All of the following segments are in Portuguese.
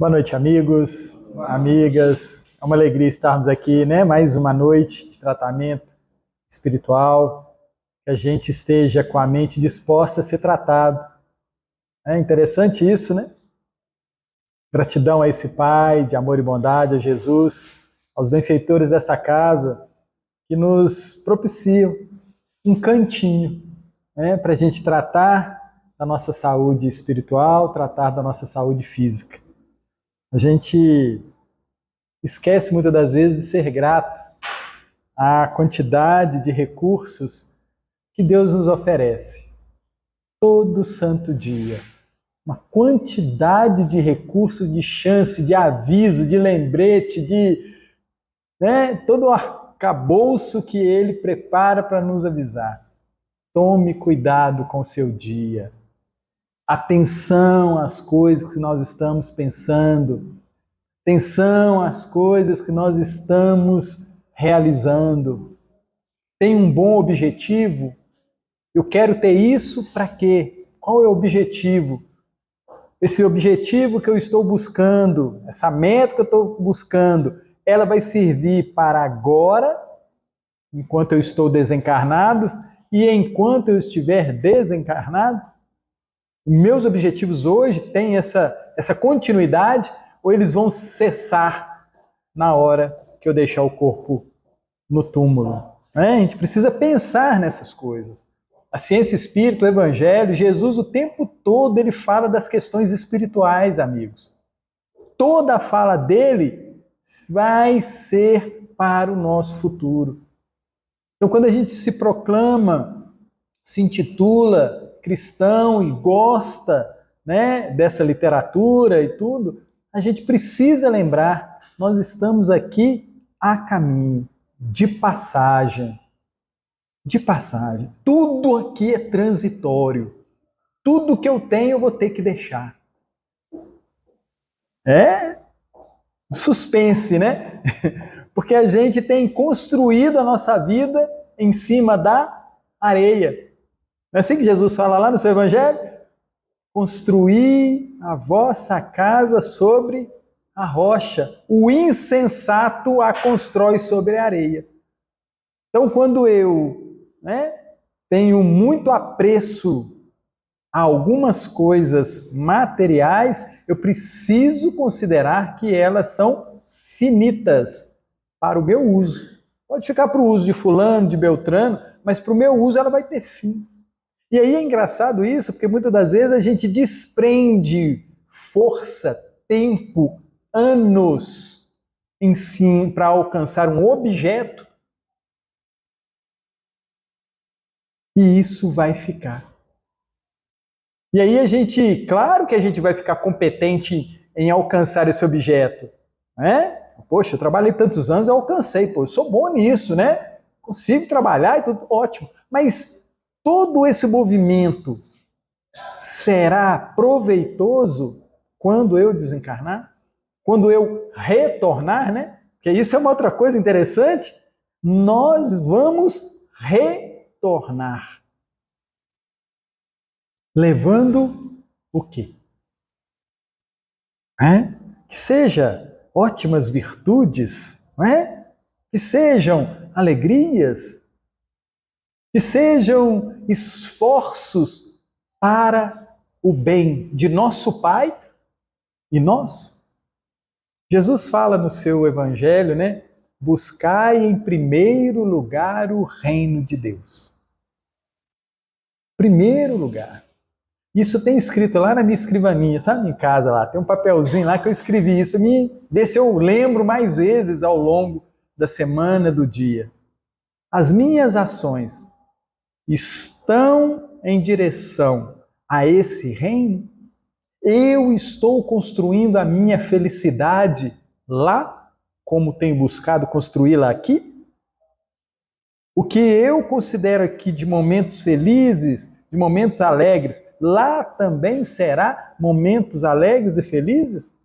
Boa noite, amigos, amigas. É uma alegria estarmos aqui, né? Mais uma noite de tratamento espiritual, que a gente esteja com a mente disposta a ser tratado. É interessante isso, né? Gratidão a esse Pai de amor e bondade, a Jesus, aos benfeitores dessa casa, que nos propiciam um cantinho, né? Para a gente tratar da nossa saúde espiritual, tratar da nossa saúde física. A gente esquece muitas das vezes de ser grato à quantidade de recursos que Deus nos oferece. Todo santo dia. Uma quantidade de recursos, de chance, de aviso, de lembrete, de todo o arcabouço que Ele prepara para nos avisar. Tome cuidado com o seu dia. Atenção às coisas que nós estamos pensando. Atenção às coisas que nós estamos realizando. Tem um bom objetivo? Eu quero ter isso para quê? Qual é o objetivo? Esse objetivo que eu estou buscando, essa meta que eu estou buscando, ela vai servir para agora, enquanto eu estou desencarnado, e enquanto eu estiver desencarnado? Meus objetivos hoje têm essa continuidade, ou eles vão cessar na hora que eu deixar o corpo no túmulo? A gente precisa pensar nessas coisas. A ciência espírita, o evangelho, Jesus o tempo todo ele fala das questões espirituais, amigos. Toda a fala dele vai ser para o nosso futuro. Então, quando a gente se proclama, se intitula cristão e gosta, dessa literatura e tudo, a gente precisa lembrar, nós estamos aqui a caminho, de passagem. De passagem. Tudo aqui é transitório. Tudo que eu tenho eu vou ter que deixar. É suspense, né? Porque a gente tem construído a nossa vida em cima da areia. Não é assim que Jesus fala lá no seu evangelho? Construí a vossa casa sobre a rocha. O insensato a constrói sobre a areia. Então, quando eu tenho muito apreço a algumas coisas materiais, eu preciso considerar que elas são finitas para o meu uso. Pode ficar para o uso de fulano, de beltrano, mas para o meu uso ela vai ter fim. E aí é engraçado isso, porque muitas das vezes a gente desprende força, tempo, anos em si para alcançar um objeto, e isso vai ficar. E aí claro que a gente vai ficar competente em alcançar esse objeto, né? Poxa, eu trabalhei tantos anos, eu alcancei, eu sou bom nisso, né? Consigo trabalhar e tudo ótimo. Mas todo esse movimento será proveitoso quando eu desencarnar? Quando eu retornar, né? Porque isso é uma outra coisa interessante. Nós vamos retornar. Levando o quê? Que seja ótimas virtudes, que sejam alegrias, que sejam esforços para o bem de nosso Pai e nós. Jesus fala no seu evangelho, buscai em primeiro lugar o reino de Deus. Primeiro lugar. Isso tem escrito lá na minha escrivaninha, sabe, em casa lá, tem um papelzinho lá que eu escrevi isso para mim, ver se eu lembro mais vezes ao longo da semana, do dia. As minhas ações estão em direção a esse reino? Eu estou construindo a minha felicidade lá, como tenho buscado construí-la aqui? O que eu considero aqui de momentos felizes, de momentos alegres, lá também será momentos alegres e felizes?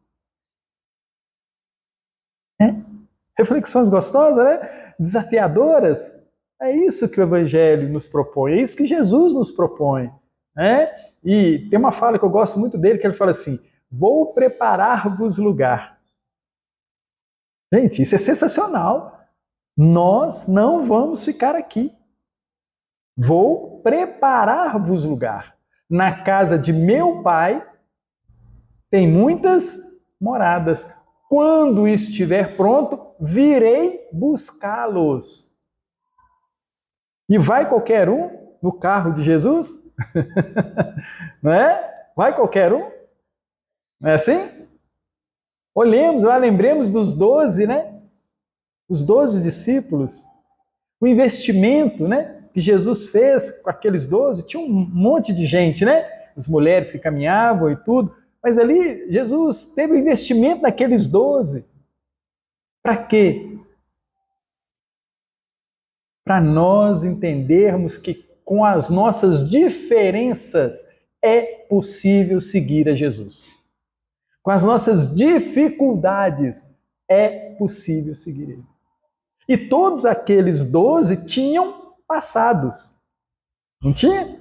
Reflexões gostosas, desafiadoras? É isso que o Evangelho nos propõe, é isso que Jesus nos propõe. E tem uma fala que eu gosto muito dele, que ele fala assim, vou preparar-vos lugar. Gente, isso é sensacional. Nós não vamos ficar aqui. Vou preparar-vos lugar. Na casa de meu pai tem muitas moradas. Quando estiver pronto, virei buscá-los. E vai qualquer um no carro de Jesus? Não é? Vai qualquer um? Não é assim? Olhemos lá, lembremos dos 12, né? Os 12 discípulos. O investimento, né? Que Jesus fez com aqueles 12. Tinha um monte de gente, né? As mulheres que caminhavam e tudo. Mas ali, Jesus teve um investimento naqueles 12. Para quê? Para nós entendermos que com as nossas diferenças é possível seguir a Jesus. Com as nossas dificuldades é possível seguir Ele. E todos aqueles 12 tinham passados. Não tinha?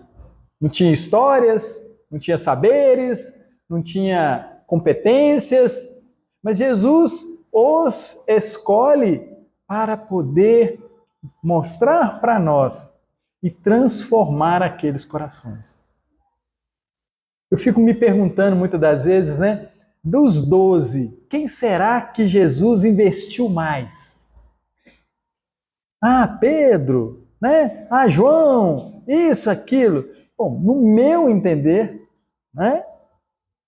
Não tinha histórias, não tinha saberes, não tinha competências, mas Jesus os escolhe para poder mostrar para nós e transformar aqueles corações. Eu fico me perguntando muitas das vezes, né? Dos 12, quem será que Jesus investiu mais? Ah, Pedro, né? Ah, João, isso, aquilo. Bom, no meu entender, né?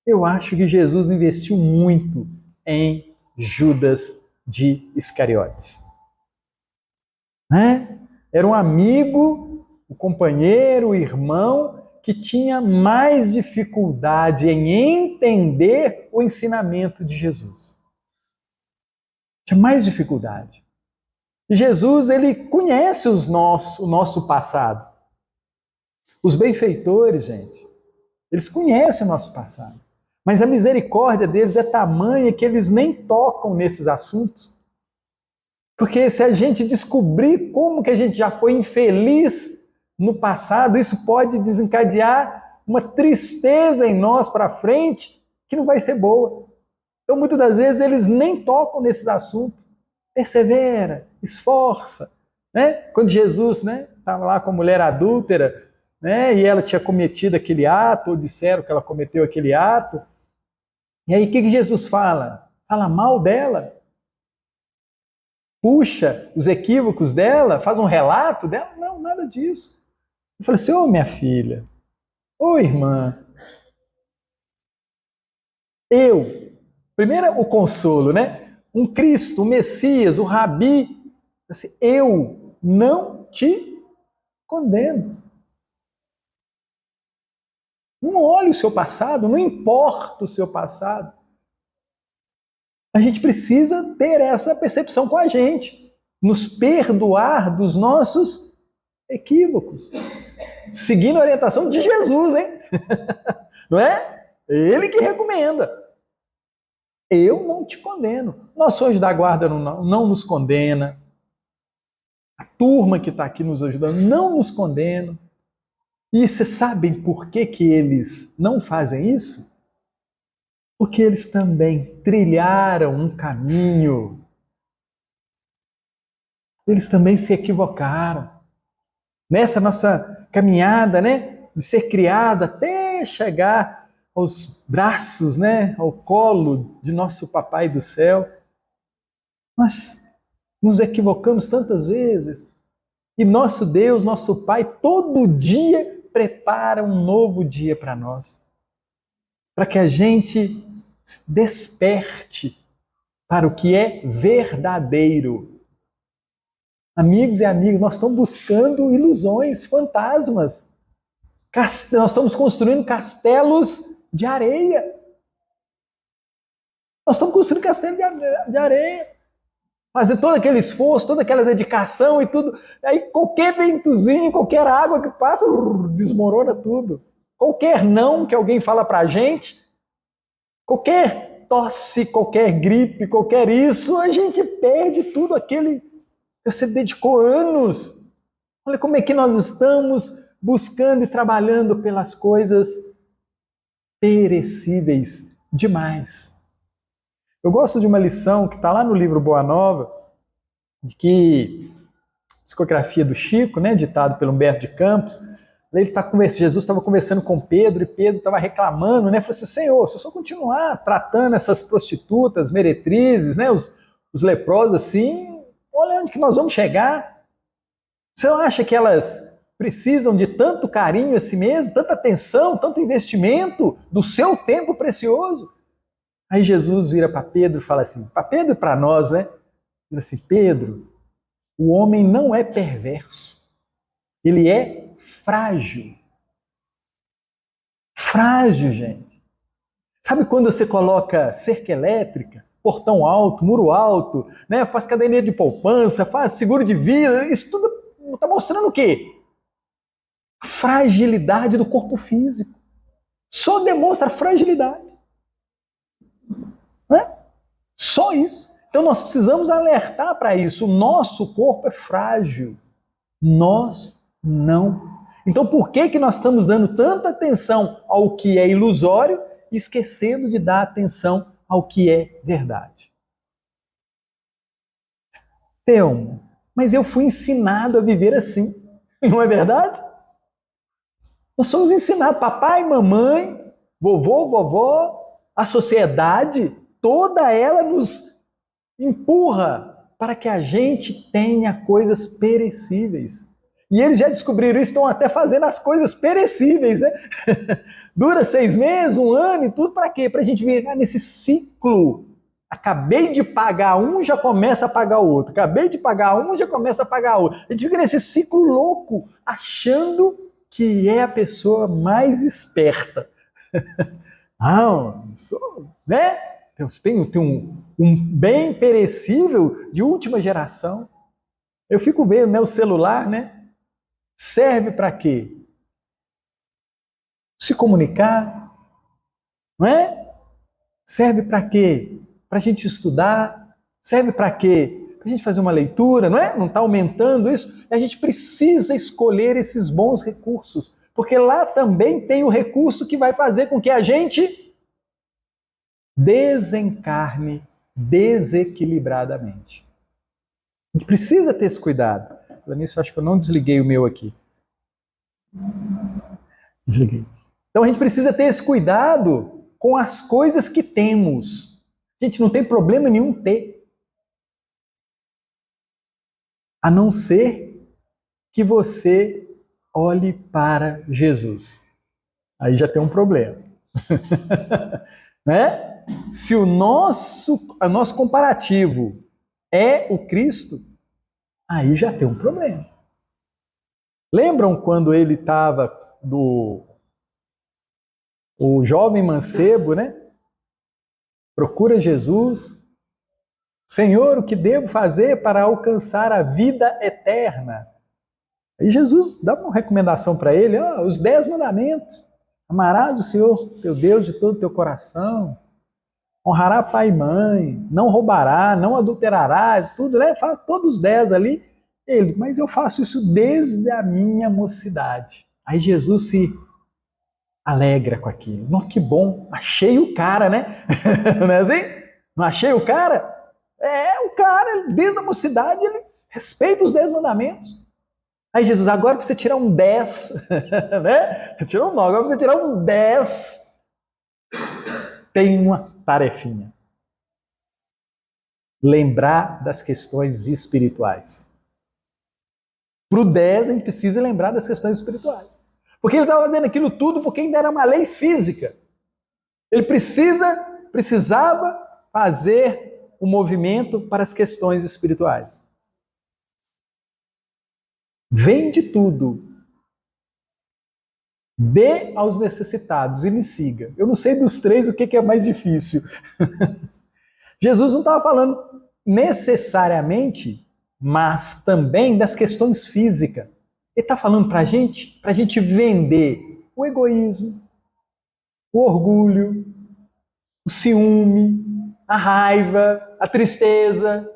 Eu acho que Jesus investiu muito em Judas de Iscariotes. Né? Era um amigo, o companheiro, o irmão que tinha mais dificuldade em entender o ensinamento de Jesus. Tinha mais dificuldade. E Jesus, ele conhece o nosso passado. Os benfeitores, gente, eles conhecem o nosso passado. Mas a misericórdia deles é tamanha que eles nem tocam nesses assuntos. Porque se a gente descobrir como que a gente já foi infeliz no passado, isso pode desencadear uma tristeza em nós para frente que não vai ser boa. Então, muitas das vezes, eles nem tocam nesses assuntos. Persevera, esforça. Né? Quando Jesus estava lá com a mulher adúltera, né, e ela tinha cometido aquele ato, ou disseram que ela cometeu aquele ato, e aí o que Jesus fala? Fala mal dela. Puxa os equívocos dela, faz um relato dela? Não, nada disso. Eu falei assim, ô minha filha, ô irmã, primeiro o consolo, né? Um Cristo, o Messias, o Rabi, assim, eu não te condeno. Não olhe o seu passado, não importa o seu passado. A gente precisa ter essa percepção com a gente, nos perdoar dos nossos equívocos, seguindo a orientação de Jesus, hein? Não é? Ele que recomenda. Eu não te condeno. Nosso anjo da guarda não nos condena. A turma que está aqui nos ajudando não nos condena. E vocês sabem por que eles não fazem isso? Porque eles também trilharam um caminho. Eles também se equivocaram. Nessa nossa caminhada, né, de ser criado até chegar aos braços, né, ao colo de nosso Papai do céu, nós nos equivocamos tantas vezes. E nosso Deus, nosso Pai, todo dia prepara um novo dia para nós. Para que a gente desperte para o que é verdadeiro. Amigos e amigas, nós estamos buscando ilusões, fantasmas. Nós estamos construindo castelos de areia. Nós estamos construindo castelos de areia. Fazendo todo aquele esforço, toda aquela dedicação e tudo. Aí qualquer ventozinho, qualquer água que passa, desmorona tudo. Qualquer não que alguém fala pra gente, qualquer tosse, qualquer gripe, qualquer isso, a gente perde tudo aquele que você dedicou anos. Olha como é que nós estamos buscando e trabalhando pelas coisas perecíveis demais. Eu gosto de uma lição que está lá no livro Boa Nova, de que psicografia do Chico, né, ditado pelo Humberto de Campos. Ele tá conversando, Jesus estava conversando com Pedro e Pedro estava reclamando, né? Falou assim: Senhor, se eu só continuar tratando essas prostitutas, meretrizes, né, os leprosos assim, olha onde que nós vamos chegar. Você não acha que elas precisam de tanto carinho a si mesmo, tanta atenção, tanto investimento do seu tempo precioso? Aí Jesus vira para Pedro e fala assim, para Pedro e para nós, né? Diz assim: Pedro, o homem não é perverso, ele é frágil. Frágil, gente. Sabe quando você coloca cerca elétrica, portão alto, muro alto, né? Faz caderneta de poupança, faz seguro de vida, isso tudo está mostrando o quê? A fragilidade do corpo físico. Só demonstra fragilidade. Né? Só isso. Então nós precisamos alertar para isso. O nosso corpo é frágil. Nós não. Então por que nós estamos dando tanta atenção ao que é ilusório e esquecendo de dar atenção ao que é verdade? Thelma, mas eu fui ensinado a viver assim. Não é verdade? Nós somos ensinados, papai, mamãe, vovô, vovó, a sociedade, toda ela nos empurra para que a gente tenha coisas perecíveis. E eles já descobriram isso, estão até fazendo as coisas perecíveis, né? Dura 6 meses, 1 ano e tudo para quê? Para a gente virar nesse ciclo. Acabei de pagar um, já começa a pagar o outro. Acabei de pagar um, já começa a pagar o outro. A gente fica nesse ciclo louco, achando que é a pessoa mais esperta. Não, sou, né? Tenho um bem perecível de última geração. Eu fico vendo, né, o celular, né? Serve para quê? Se comunicar, não é? Serve para quê? Para a gente estudar. Serve para quê? Para a gente fazer uma leitura, não é? Não está aumentando isso? A gente precisa escolher esses bons recursos, porque lá também tem o recurso que vai fazer com que a gente desencarne desequilibradamente. A gente precisa ter esse cuidado. Falando nisso, acho que eu não desliguei o meu aqui. Desliguei. Então a gente precisa ter esse cuidado com as coisas que temos. Gente, não tem problema nenhum ter. A não ser que você olhe para Jesus. Aí já tem um problema. Né? Se o nosso comparativo é o Cristo, aí já tem um problema. Lembram quando ele estava o jovem mancebo, né? Procura Jesus. Senhor, o que devo fazer para alcançar a vida eterna? Aí Jesus dá uma recomendação para ele, os 10 mandamentos. Amarás o Senhor teu Deus de todo o teu coração. Honrará pai e mãe. Não roubará, não adulterará, tudo, né? Fala todos os 10 ali. Ele, mas eu faço isso desde a minha mocidade. Aí Jesus se alegra com aquilo. Nossa, que bom, achei o cara, né? Não é assim? Não achei o cara? O cara, desde a mocidade, ele respeita os 10 mandamentos. Aí Jesus, agora para você tirar um 10, né? Tirou um 9, agora para você tirar um 10, tem uma tarefinha. Lembrar das questões espirituais. Para o 10, a gente precisa lembrar das questões espirituais. Porque ele estava fazendo aquilo tudo porque ainda era uma lei física. Ele precisava fazer o movimento para as questões espirituais. Vende tudo. Dê aos necessitados e me siga. Eu não sei dos 3 o que é mais difícil. Jesus não estava falando necessariamente, mas também das questões físicas. Ele está falando para a gente vender o egoísmo, o orgulho, o ciúme, a raiva, a tristeza.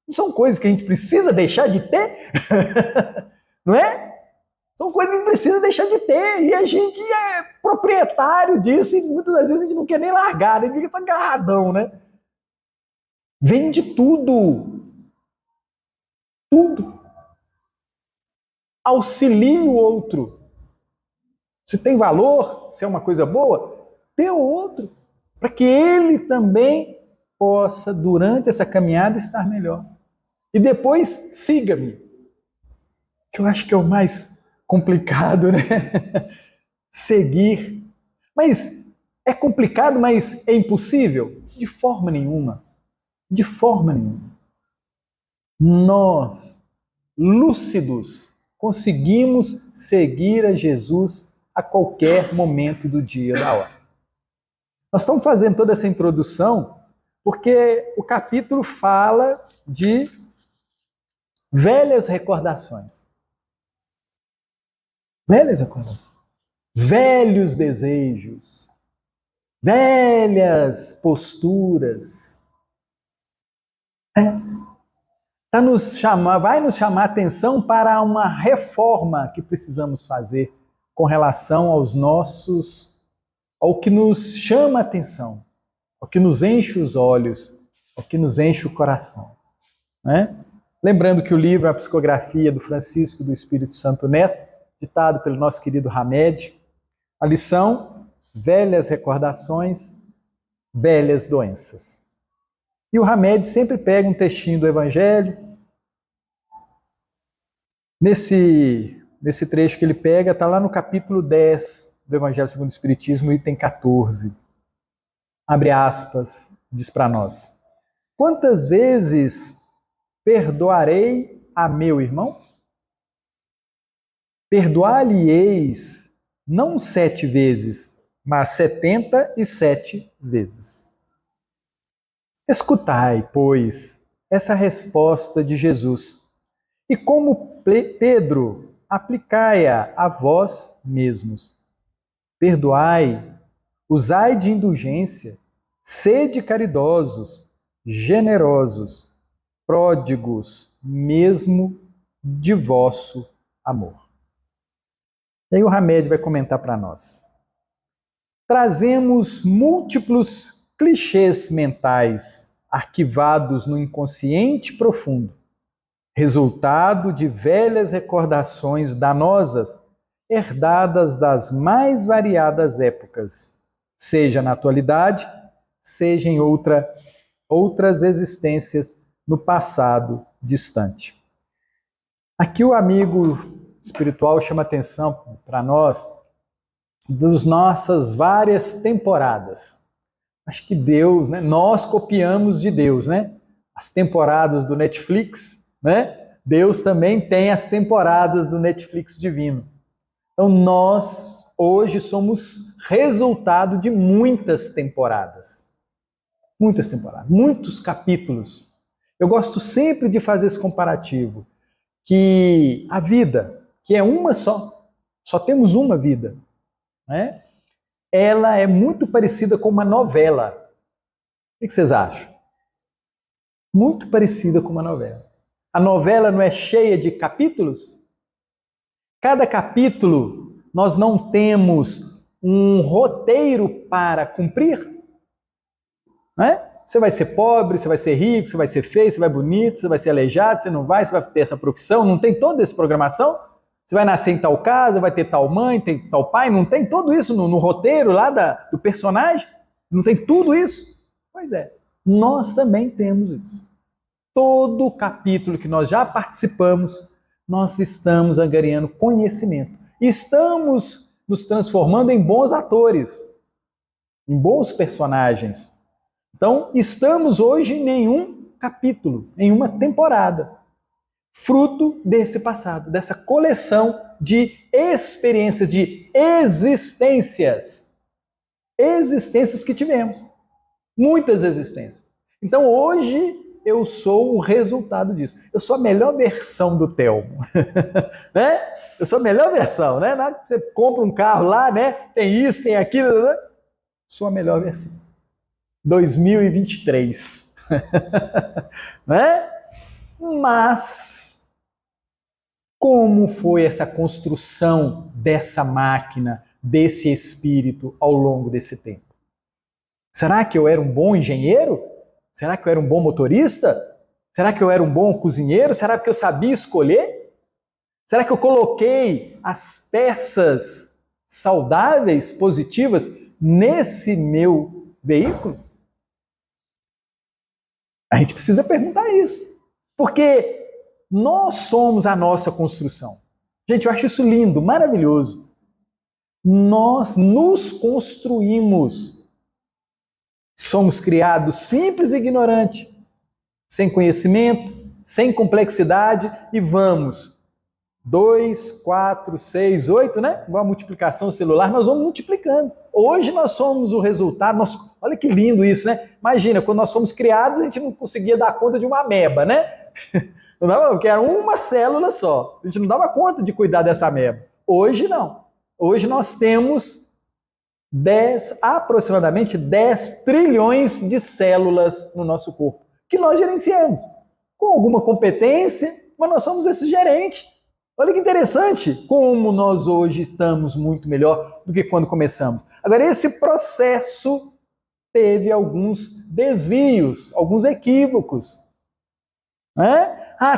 Não são coisas que a gente precisa deixar de ter? Não é? São coisas que precisa deixar de ter, e a gente é proprietário disso, e muitas das vezes a gente não quer nem largar, a gente fica agarradão, né? Vende tudo, tudo. Auxilie o outro. Se tem valor, se é uma coisa boa, dê ao outro, para que ele também possa, durante essa caminhada, estar melhor. E depois, siga-me, que eu acho que é o mais complicado, né? Seguir. Mas é complicado, mas é impossível? De forma nenhuma. De forma nenhuma. Nós, lúcidos, conseguimos seguir a Jesus a qualquer momento do dia e da hora. Nós estamos fazendo toda essa introdução porque o capítulo fala de velhas recordações. Velhas recordações. Velhos desejos. Velhas posturas. Vai nos chamar a atenção para uma reforma que precisamos fazer com relação ao que nos chama a atenção, ao que nos enche os olhos, ao que nos enche o coração. Né? Lembrando que o livro é a psicografia do Francisco do Espírito Santo Neto, ditado pelo nosso querido Hamed. A lição, velhas recordações, velhas doenças. E o Hamed sempre pega um textinho do Evangelho. Nesse trecho que ele pega, está lá no capítulo 10 do Evangelho segundo o Espiritismo, item 14. Abre aspas, diz para nós: quantas vezes perdoarei a meu irmão? Perdoar-lhe-eis não 7 vezes, mas 77 vezes. Escutai, pois, essa resposta de Jesus, e como Pedro, aplicai-a a vós mesmos. Perdoai, usai de indulgência, sede caridosos, generosos, pródigos, mesmo de vosso amor. E aí o Hamed vai comentar para nós. Trazemos múltiplos clichês mentais arquivados no inconsciente profundo, resultado de velhas recordações danosas herdadas das mais variadas épocas, seja na atualidade, seja em outras existências no passado distante. Aqui o amigo espiritual chama atenção para nós das nossas várias temporadas. Acho que Deus, né? Nós copiamos de Deus, né? As temporadas do Netflix, né? Deus também tem as temporadas do Netflix divino. Então nós hoje somos resultado de muitas temporadas. Muitas temporadas, muitos capítulos. Eu gosto sempre de fazer esse comparativo, que a vida, que é uma só temos uma vida, né? Ela é muito parecida com uma novela. O que vocês acham? Muito parecida com uma novela. A novela não é cheia de capítulos? Cada capítulo nós não temos um roteiro para cumprir? Né? Você vai ser pobre, você vai ser rico, você vai ser feio, você vai bonito, você vai ser aleijado, você não vai, você vai ter essa profissão, não tem toda essa programação? Você vai nascer em tal casa, vai ter tal mãe, tem tal pai, não tem tudo isso no roteiro lá do personagem? Não tem tudo isso? Pois é, nós também temos isso. Todo capítulo que nós já participamos, nós estamos angariando conhecimento. Estamos nos transformando em bons atores, em bons personagens. Então, estamos hoje em nenhum capítulo, em uma temporada. Fruto desse passado, dessa coleção de experiências, de existências. Existências que tivemos. Muitas existências. Então, hoje, eu sou o resultado disso. Eu sou a melhor versão do Telmo. Né? Eu sou a melhor versão, né? Você compra um carro lá, né? Tem isso, tem aquilo. Né? Sou a melhor versão. 2023. Né? Mas Como foi essa construção dessa máquina, desse espírito ao longo desse tempo? Será que eu era um bom engenheiro? Será que eu era um bom motorista? Será que eu era um bom cozinheiro? Será que eu sabia escolher? Será que eu coloquei as peças saudáveis, positivas, nesse meu veículo? A gente precisa perguntar isso. Porque nós somos a nossa construção. Gente, eu acho isso lindo, maravilhoso. Nós nos construímos. Somos criados simples e ignorantes, sem conhecimento, sem complexidade, e vamos 2, 4, 6, 8, né? Uma multiplicação celular, nós vamos multiplicando. Hoje nós somos o resultado, olha que lindo isso, né? Imagina, quando nós fomos criados, a gente não conseguia dar conta de uma ameba, né? Não dava, porque era uma célula só. A gente não dava conta de cuidar dessa ameba. Hoje não. Hoje nós temos aproximadamente 10 trilhões de células no nosso corpo, que nós gerenciamos. Com alguma competência, mas nós somos esse gerente. Olha que interessante como nós hoje estamos muito melhor do que quando começamos. Agora, esse processo teve alguns desvios, alguns equívocos.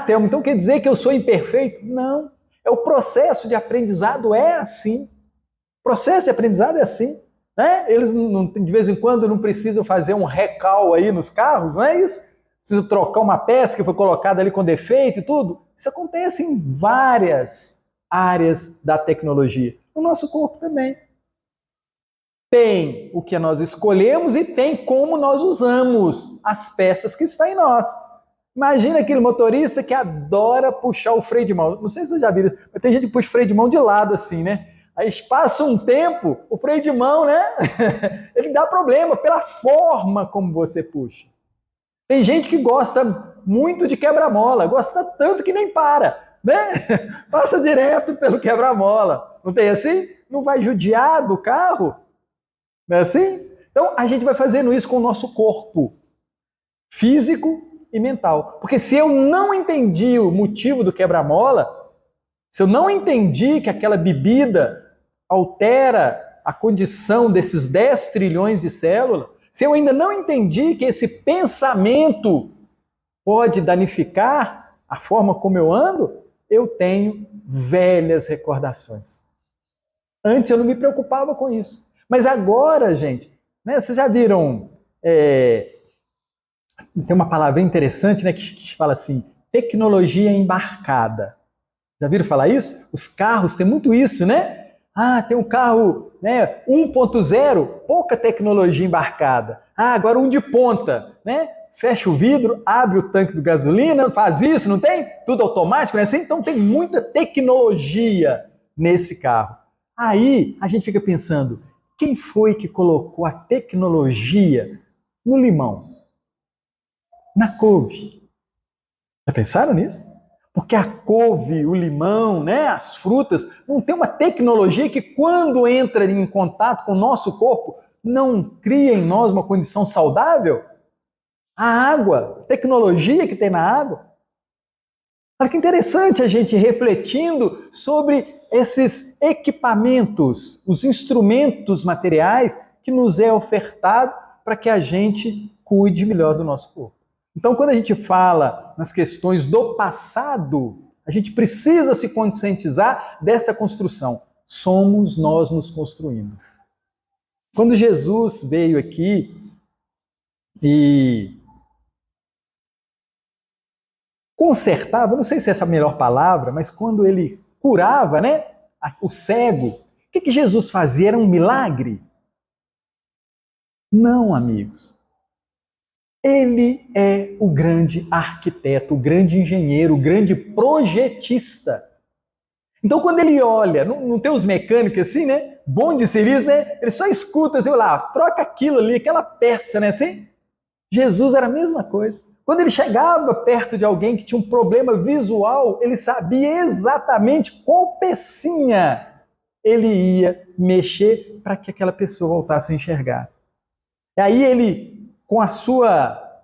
Thelma, então quer dizer que eu sou imperfeito? Não. O processo de aprendizado é assim. O processo de aprendizado é assim. Eles, de vez em quando, não precisam fazer um recal aí nos carros, não é isso? Precisa trocar uma peça que foi colocada ali com defeito e tudo. Isso acontece em várias áreas da tecnologia. No nosso corpo também. Tem o que nós escolhemos e tem como nós usamos as peças que estão em nós. Imagina aquele motorista que adora puxar o freio de mão. Não sei se vocês já viram, mas tem gente que puxa o freio de mão de lado assim, né? Aí passa um tempo, o freio de mão, né? Ele dá problema pela forma como você puxa. Tem gente que gosta muito de quebra-mola, gosta tanto que nem para, né? Passa direto pelo quebra-mola. Não tem assim? Não vai judiar do carro? Não é assim? Então, a gente vai fazendo isso com o nosso corpo físico e mental. Porque se eu não entendi o motivo do quebra-mola, se eu não entendi que aquela bebida altera a condição desses 10 trilhões de células, se eu ainda não entendi que esse pensamento pode danificar a forma como eu ando, eu tenho velhas recordações. Antes eu não me preocupava com isso. Mas agora, gente, né, vocês já viram... Tem uma palavra interessante, né, que fala assim, tecnologia embarcada. Já viram falar isso? Os carros têm muito isso, né? Tem um carro, né, 1.0, pouca tecnologia embarcada. Agora um de ponta, né? Fecha o vidro, abre o tanque de gasolina, faz isso, não tem? Tudo automático, né? Então tem muita tecnologia nesse carro. Aí a gente fica pensando, quem foi que colocou a tecnologia no limão? Na couve. Já pensaram nisso? Porque a couve, o limão, né, as frutas, não tem uma tecnologia que quando entra em contato com o nosso corpo, não cria em nós uma condição saudável? A água, a tecnologia que tem na água. Olha que interessante a gente refletindo sobre esses equipamentos, os instrumentos materiais que nos é ofertado para que a gente cuide melhor do nosso corpo. Então, quando a gente fala nas questões do passado, a gente precisa se conscientizar dessa construção. Somos nós nos construindo. Quando Jesus veio aqui e consertava, não sei se essa é a melhor palavra, mas quando ele curava, né, o cego, o que Jesus fazia? Era um milagre? Não, amigos. Ele é o grande arquiteto, o grande engenheiro, o grande projetista. Então, quando ele olha, não tem os mecânicos assim, né? Bom de serviço, né? Ele só escuta assim, lá, troca aquilo ali, aquela peça, né? Assim? Jesus era a mesma coisa. Quando ele chegava perto de alguém que tinha um problema visual, ele sabia exatamente qual pecinha ele ia mexer para que aquela pessoa voltasse a enxergar. E aí ele, com a sua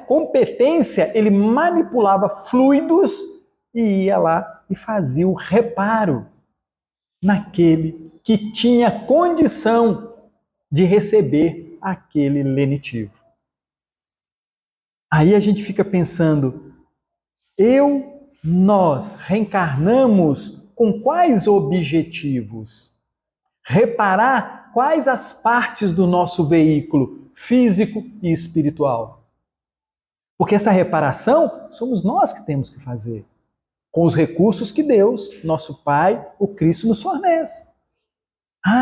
competência, ele manipulava fluidos e ia lá e fazia o reparo naquele que tinha condição de receber aquele lenitivo. Aí a gente fica pensando, nós reencarnamos com quais objetivos? Reparar quais as partes do nosso veículo físico e espiritual. Porque essa reparação somos nós que temos que fazer, com os recursos que Deus, nosso Pai, o Cristo, nos fornece.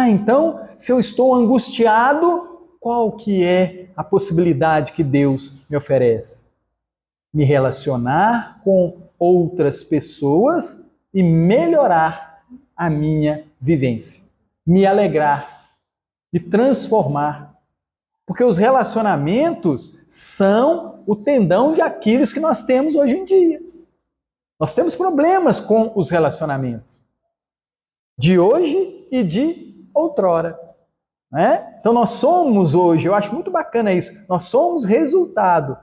Então, se eu estou angustiado, qual que é a possibilidade que Deus me oferece? Me relacionar com outras pessoas e melhorar a minha vivência. Me alegrar, me transformar. Porque os relacionamentos são o tendão de Aquiles que nós temos hoje em dia. Nós temos problemas com os relacionamentos. De hoje e de outrora. Né? Então nós somos hoje, eu acho muito bacana isso, nós somos resultado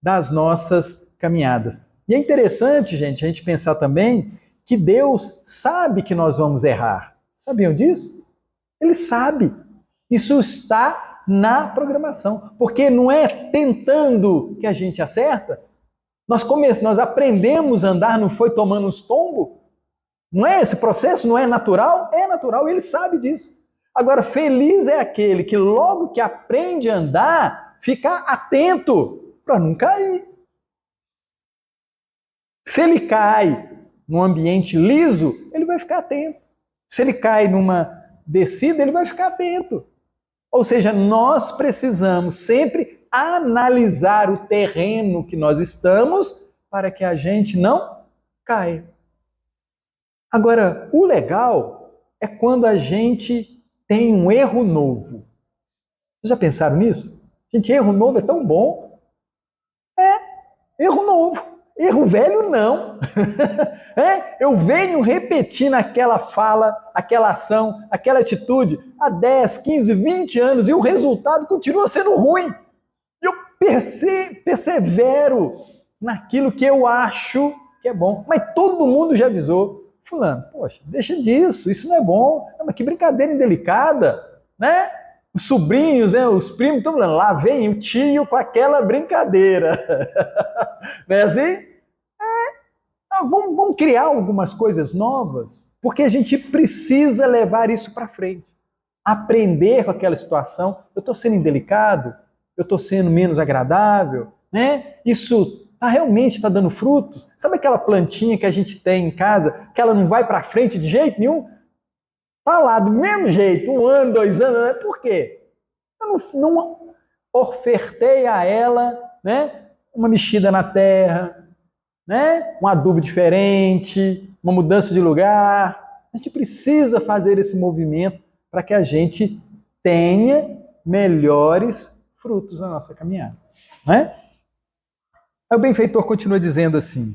das nossas caminhadas. E é interessante, gente, a gente pensar também que Deus sabe que nós vamos errar. Sabiam disso? Ele sabe. Isso está na programação. Porque não é tentando que a gente acerta. Nós aprendemos a andar, não foi tomando uns tombos? Não é esse processo? Não é natural? É natural, ele sabe disso. Agora, feliz é aquele que logo que aprende a andar, fica atento para não cair. Se ele cai num ambiente liso, ele vai ficar atento. Se ele cai numa descida, ele vai ficar atento. Ou seja, nós precisamos sempre analisar o terreno que nós estamos para que a gente não caia. Agora, o legal é quando a gente tem um erro novo. Vocês já pensaram nisso? Gente, erro novo é tão bom. Erro novo. Erro velho, não. Eu venho repetindo aquela fala, aquela ação, aquela atitude há 10, 15, 20 anos e o resultado continua sendo ruim. Eu persevero naquilo que eu acho que é bom. Mas todo mundo já avisou. Fulano, poxa, deixa disso, isso não é bom. Mas que brincadeira indelicada, né? Os sobrinhos, né, os primos, estão falando, lá vem o tio com aquela brincadeira. Não é assim? Vamos criar algumas coisas novas, porque a gente precisa levar isso para frente. Aprender com aquela situação. Eu estou sendo indelicado? Eu estou sendo menos agradável? Né? Isso realmente está dando frutos? Sabe aquela plantinha que a gente tem em casa, que ela não vai para frente de jeito nenhum? Está lá do mesmo jeito, 1 ano, 2 anos, né? Por quê? Eu não ofertei a ela, né, uma mexida na terra, né, um adubo diferente, uma mudança de lugar. A gente precisa fazer esse movimento para que a gente tenha melhores frutos na nossa caminhada. Né? Aí o benfeitor continua dizendo assim,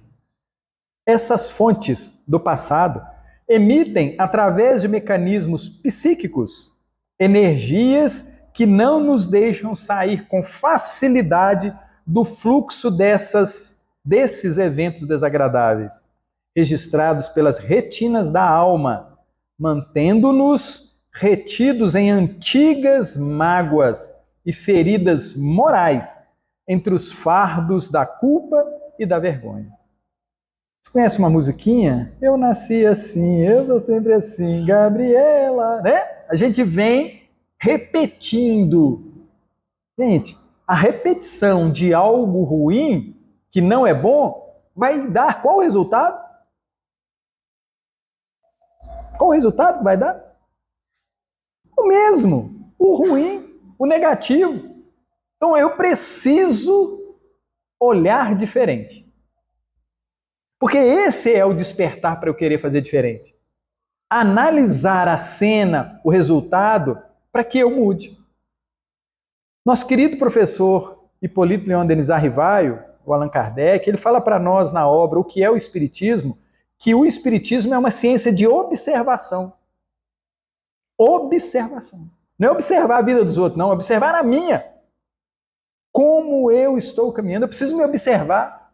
essas fontes do passado emitem, através de mecanismos psíquicos, energias que não nos deixam sair com facilidade do fluxo desses eventos desagradáveis, registrados pelas retinas da alma, mantendo-nos retidos em antigas mágoas e feridas morais entre os fardos da culpa e da vergonha. Você conhece uma musiquinha? Eu nasci assim, eu sou sempre assim, Gabriela, né? A gente vem repetindo. Gente, a repetição de algo ruim, que não é bom, vai dar qual o resultado? Qual o resultado que vai dar? O mesmo, o ruim, o negativo. Então eu preciso olhar diferente. Porque esse é o despertar para eu querer fazer diferente. Analisar a cena, o resultado, para que eu mude. Nosso querido professor Hipólito Leon Denis Arrivaio, o Allan Kardec, ele fala para nós na obra O que é o Espiritismo, que o Espiritismo é uma ciência de observação. Observação. Não é observar a vida dos outros, não, é observar a minha. Como eu estou caminhando, eu preciso me observar.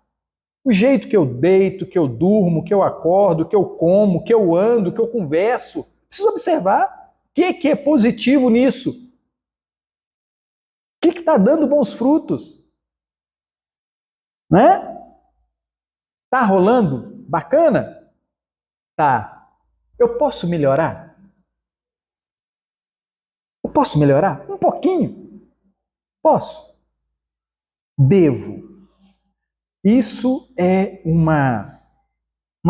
O jeito que eu deito, que eu durmo, que eu acordo, que eu como, que eu ando, que eu converso. Preciso observar o que é positivo nisso. O que está dando bons frutos? Né? Tá rolando? Bacana? Tá. Eu posso melhorar? Eu posso melhorar? Um pouquinho. Posso. Devo. Isso é uma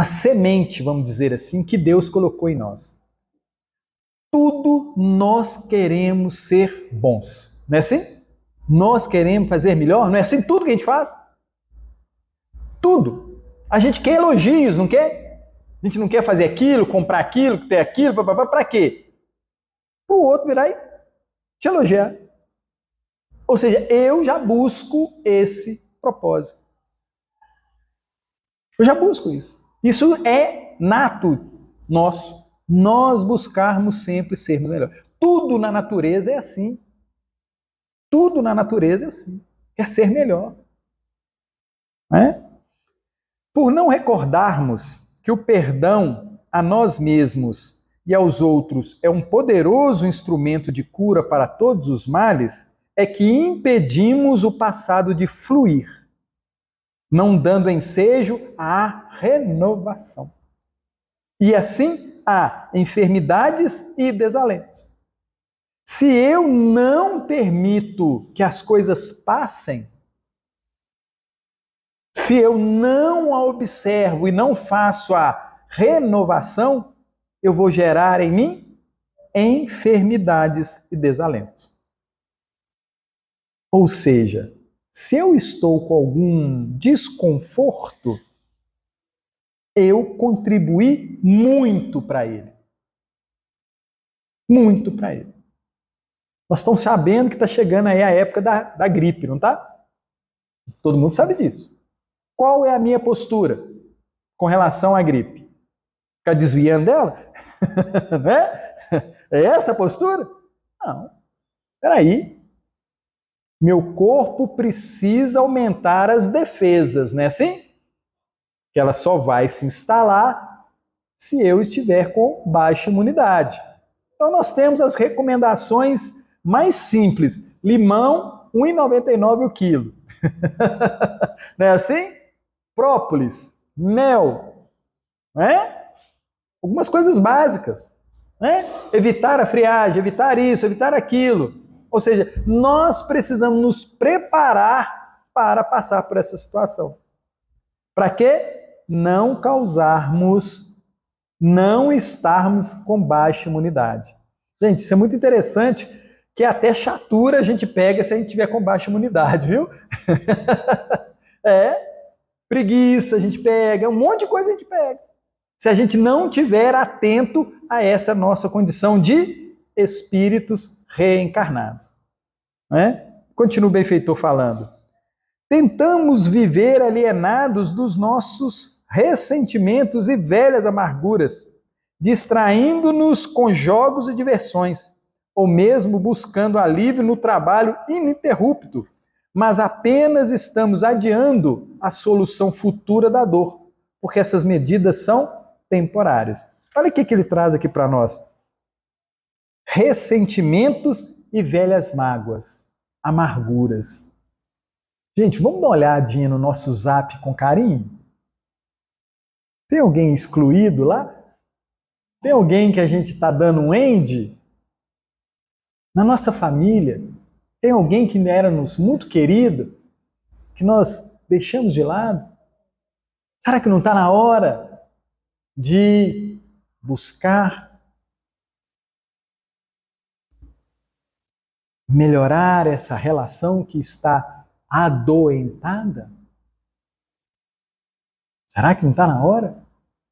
semente, vamos dizer assim, que Deus colocou em nós. Tudo nós queremos ser bons. Não é assim? Nós queremos fazer melhor? Não é assim tudo que a gente faz? Tudo. A gente quer elogios, não quer? A gente não quer fazer aquilo, comprar aquilo, ter aquilo, para quê? Para o outro virar e te elogiar. Ou seja, eu já busco esse propósito. Eu já busco isso. Isso é nato nosso. Nós buscarmos sempre ser melhor. Tudo na natureza é assim. Tudo na natureza é assim. Quer ser melhor. Né? Por não recordarmos que o perdão a nós mesmos e aos outros é um poderoso instrumento de cura para todos os males, é que impedimos o passado de fluir, não dando ensejo à renovação. E assim há enfermidades e desalentos. Se eu não permito que as coisas passem, se eu não a observo e não faço a renovação, eu vou gerar em mim enfermidades e desalentos. Ou seja, se eu estou com algum desconforto, eu contribuí muito para ele. Muito para ele. Nós estamos sabendo que está chegando aí a época da gripe, não está? Todo mundo sabe disso. Qual é a minha postura com relação à gripe? Ficar desviando dela? Né? É essa a postura? Não. Peraí. Meu corpo precisa aumentar as defesas, não é assim? Que ela só vai se instalar se eu estiver com baixa imunidade. Então nós temos as recomendações mais simples. Limão, R$ 1,99 o quilo. Não é assim? Própolis, mel, né? Algumas coisas básicas. Né? Evitar a friagem, evitar isso, evitar aquilo. Ou seja, nós precisamos nos preparar para passar por essa situação. Para quê? Não causarmos, não estarmos com baixa imunidade. Gente, isso é muito interessante, que até chatura a gente pega se a gente tiver com baixa imunidade, viu? Preguiça a gente pega, um monte de coisa a gente pega. Se a gente não tiver atento a essa nossa condição de espíritos reencarnados. Continua o benfeitor falando. Tentamos viver alienados dos nossos ressentimentos e velhas amarguras, distraindo-nos com jogos e diversões, ou mesmo buscando alívio no trabalho ininterrupto, mas apenas estamos adiando a solução futura da dor, porque essas medidas são temporárias. Olha o que ele traz aqui para nós. Ressentimentos e velhas mágoas, amarguras. Gente, vamos dar uma olhadinha no nosso zap com carinho? Tem alguém excluído lá? Tem alguém que a gente está dando um end? Na nossa família, tem alguém que era-nos muito querido, que nós deixamos de lado? Será que não está na hora de buscar melhorar essa relação que está adoentada? Será que não está na hora?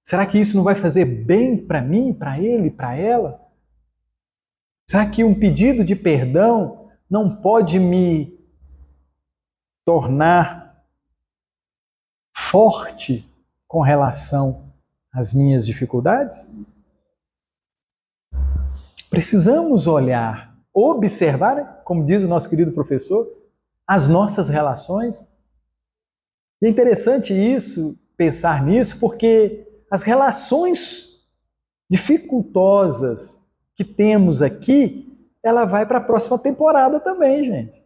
Será que isso não vai fazer bem para mim, para ele, para ela? Será que um pedido de perdão não pode me tornar forte com relação às minhas dificuldades? Precisamos olhar, observar, como diz o nosso querido professor, as nossas relações. E é interessante isso, pensar nisso, porque as relações dificultosas que temos aqui, ela vai para a próxima temporada também, gente.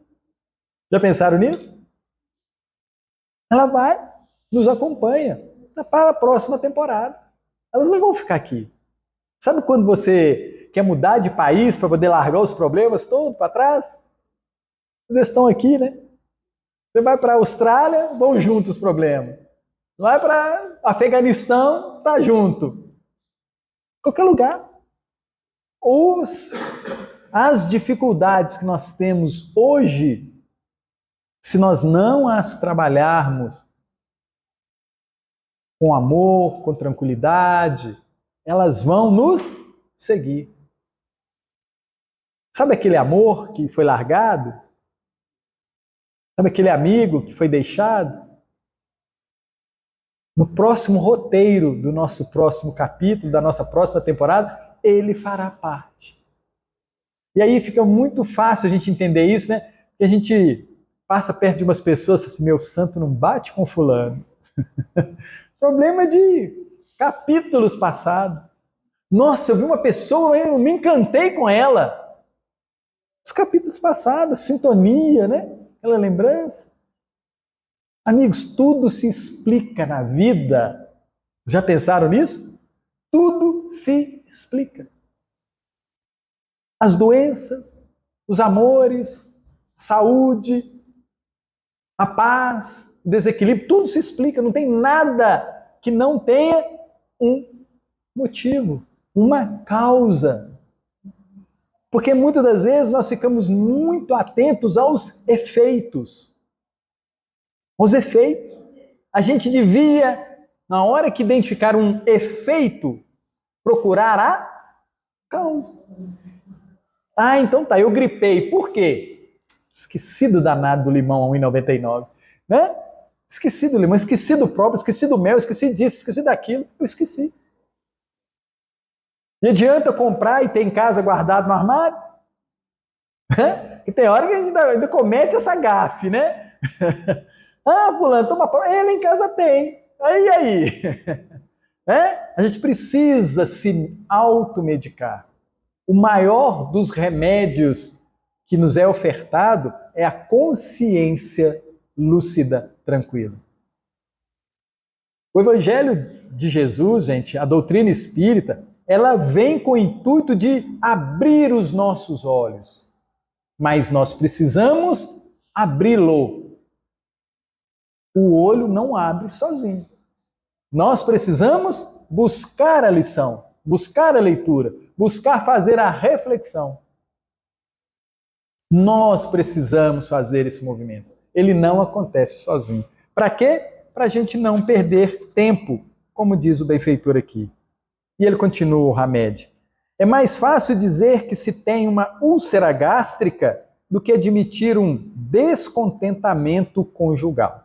Já pensaram nisso? Ela vai, nos acompanha para a próxima temporada. Elas não vão ficar aqui. Sabe quando você quer mudar de país para poder largar os problemas todos para trás? Eles estão aqui, né? Você vai para a Austrália, vão juntos os problemas. Vai para Afeganistão, tá junto. Qualquer lugar. As dificuldades que nós temos hoje, se nós não as trabalharmos com amor, com tranquilidade, elas vão nos seguir. Sabe aquele amor que foi largado? Sabe aquele amigo que foi deixado? No próximo roteiro do nosso próximo capítulo, da nossa próxima temporada, ele fará parte. E aí fica muito fácil a gente entender isso, né? Porque a gente passa perto de umas pessoas e fala assim, meu santo não bate com fulano. Problema de capítulos passados. Nossa, eu vi uma pessoa, eu me encantei com ela. Os capítulos passados, sintonia, né? Aquela lembrança. Amigos, tudo se explica na vida. Já pensaram nisso? Tudo se explica. As doenças, os amores, a saúde, a paz, o desequilíbrio, tudo se explica. Não tem nada que não tenha um motivo, uma causa. Porque muitas das vezes nós ficamos muito atentos aos efeitos. Os efeitos. A gente devia, na hora que identificar um efeito, procurar a causa. Ah, então tá, eu gripei. Por quê? Esqueci do danado do limão a 1,99. Né? Esqueci do limão, esqueci do próprio, esqueci do mel, esqueci disso, esqueci daquilo. Eu esqueci. E adianta comprar e ter em casa guardado no armário? E tem hora que a gente ainda comete essa gafe, né? Ah, fulano, toma prova. Ele em casa tem. Aí. A gente precisa se automedicar. O maior dos remédios que nos é ofertado é a consciência lúcida, tranquila. O Evangelho de Jesus, gente, a doutrina espírita, ela vem com o intuito de abrir os nossos olhos. Mas nós precisamos abri-lo. O olho não abre sozinho. Nós precisamos buscar a lição, buscar a leitura, buscar fazer a reflexão. Nós precisamos fazer esse movimento. Ele não acontece sozinho. Para quê? Para a gente não perder tempo, como diz o benfeitor aqui. E ele continua, o Hamed. É mais fácil dizer que se tem uma úlcera gástrica do que admitir um descontentamento conjugal.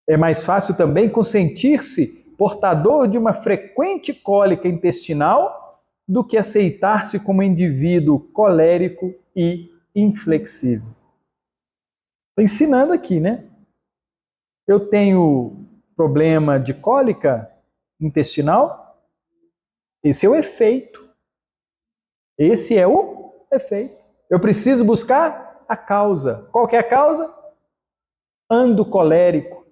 É mais fácil também consentir-se portador de uma frequente cólica intestinal do que aceitar-se como indivíduo colérico e inflexível. Estou ensinando aqui, né? Eu tenho problema de cólica intestinal, esse é o efeito. Esse é o efeito. Eu preciso buscar a causa. Qual que é a causa? Ando colérico,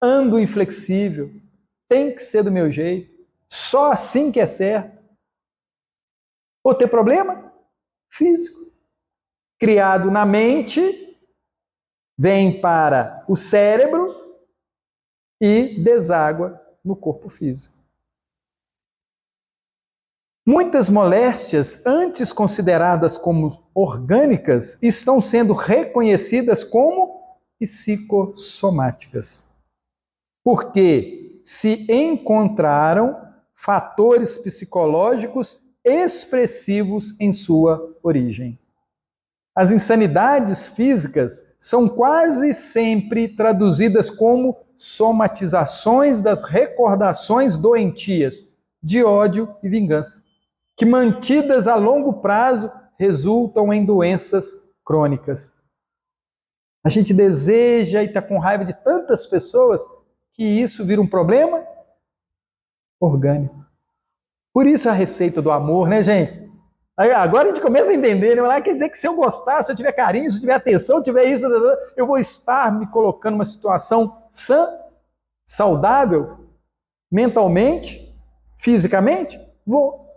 ando inflexível, tem que ser do meu jeito, só assim que é certo. Vou ter problema? Físico. Criado na mente, vem para o cérebro e deságua no corpo físico. Muitas moléstias, antes consideradas como orgânicas, estão sendo reconhecidas como psicossomáticas. Porque se encontraram fatores psicológicos expressivos em sua origem. As insanidades físicas são quase sempre traduzidas como somatizações das recordações doentias de ódio e vingança, que mantidas a longo prazo resultam em doenças crônicas. A gente deseja e está com raiva de tantas pessoas que isso vira um problema orgânico. Por isso a receita do amor, né, gente? Aí, agora a gente começa a entender, né? Quer dizer que se eu gostar, se eu tiver carinho, se eu tiver atenção, se eu tiver isso, eu vou estar me colocando numa situação sã, saudável, mentalmente, fisicamente? Vou.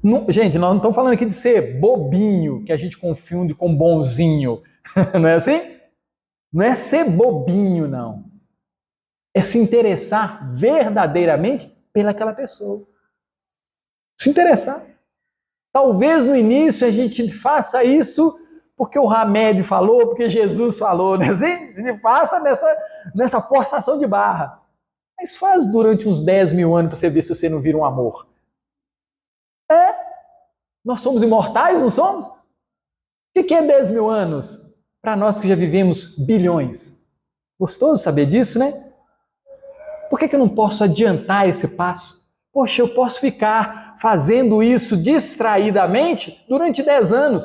Não, gente, nós não estamos falando aqui de ser bobinho, que a gente confunde com bonzinho. Não é assim? Não é ser bobinho, não. É se interessar verdadeiramente pelaquela pessoa. Se interessar. Talvez no início a gente faça isso porque o Hamed falou, porque Jesus falou, né? Assim? A gente faça nessa forçação de barra. Mas faz durante uns 10 mil anos para você ver se você não vira um amor. Nós somos imortais, não somos? O que é 10 mil anos? Para nós que já vivemos bilhões. Gostoso saber disso, né? Por que eu não posso adiantar esse passo? Poxa, eu posso ficar fazendo isso distraidamente durante 10 anos,